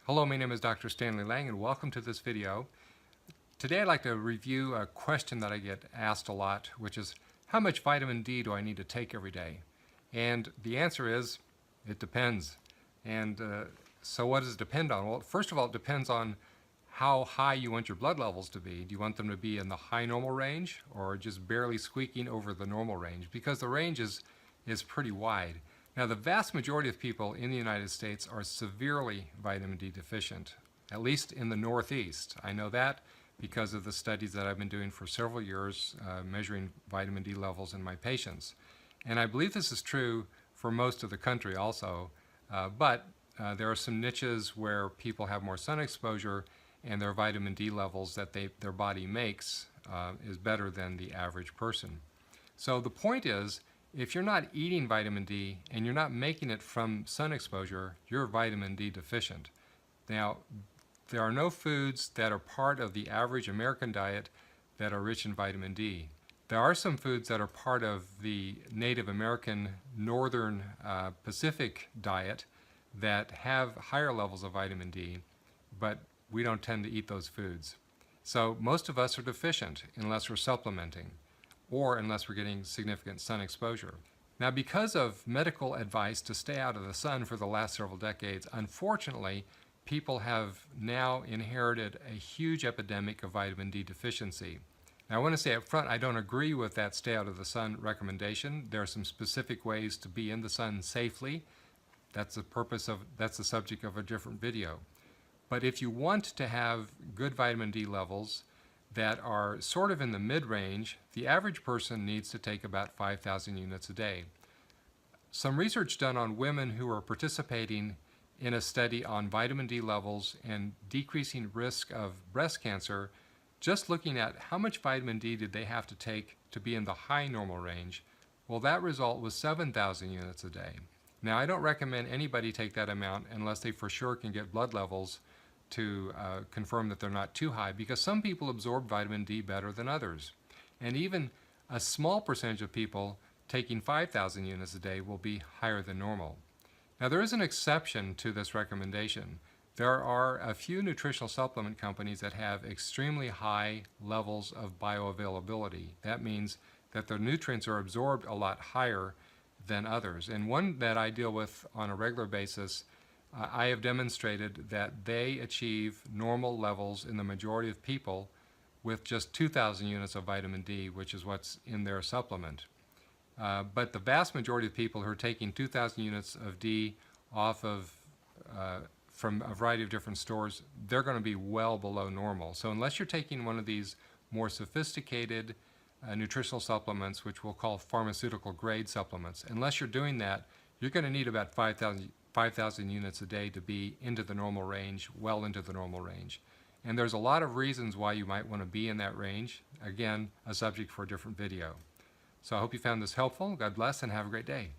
Hello, my name is Dr. Stanley Lang and welcome to this video. Today I'd like to review a question that I get asked a lot, which is how much vitamin D do I need to take every day? And the answer is, it depends. And so what does it depend on? Well, first of all, it depends on how high you want your blood levels to be. Do you want them to be in the high normal range or just barely squeaking over the normal range? Because the range is pretty wide. Now, the vast majority of people in the United States are severely vitamin D deficient, at least in the Northeast. I know that because of the studies that I've been doing for several years, measuring vitamin D levels in my patients. And I believe this is true for most of the country also, but there are some niches where people have more sun exposure and their vitamin D levels that their body makes is better than the average person. So the point is, if you're not eating vitamin D and you're not making it from sun exposure, you're vitamin D deficient. Now, there are no foods that are part of the average American diet that are rich in vitamin D. There are some foods that are part of the Native American Northern Pacific diet that have higher levels of vitamin D, but we don't tend to eat those foods. So most of us are deficient unless we're supplementing, or unless we're getting significant sun exposure. Now, because of medical advice to stay out of the sun for the last several decades, unfortunately, people have now inherited a huge epidemic of vitamin D deficiency. Now, I want to say up front, I don't agree with that stay out of the sun recommendation. There are some specific ways to be in the sun safely. That's the subject of a different video. But if you want to have good vitamin D levels that are sort of in the mid-range, the average person needs to take about 5,000 units a day. Some research done on women who are participating in a study on vitamin D levels and decreasing risk of breast cancer, just looking at how much vitamin D did they have to take to be in the high normal range, well, that result was 7,000 units a day. Now, I don't recommend anybody take that amount unless they for sure can get blood levels to confirm that they're not too high, because some people absorb vitamin D better than others. And even a small percentage of people taking 5,000 units a day will be higher than normal. Now, there is an exception to this recommendation. There are a few nutritional supplement companies that have extremely high levels of bioavailability. That means that their nutrients are absorbed a lot higher than others. And one that I deal with on a regular basis, I have demonstrated that they achieve normal levels in the majority of people with just 2,000 units of vitamin D, which is what's in their supplement. But the vast majority of people who are taking 2,000 units of D off of from a variety of different stores, they're going to be well below normal. So unless you're taking one of these more sophisticated nutritional supplements, which we'll call pharmaceutical grade supplements, unless you're doing that, you're going to need about 5,000 units a day to be into the normal range, well into the normal range. And there's a lot of reasons why you might want to be in that range. Again, a subject for a different video. So I hope you found this helpful. God bless and have a great day.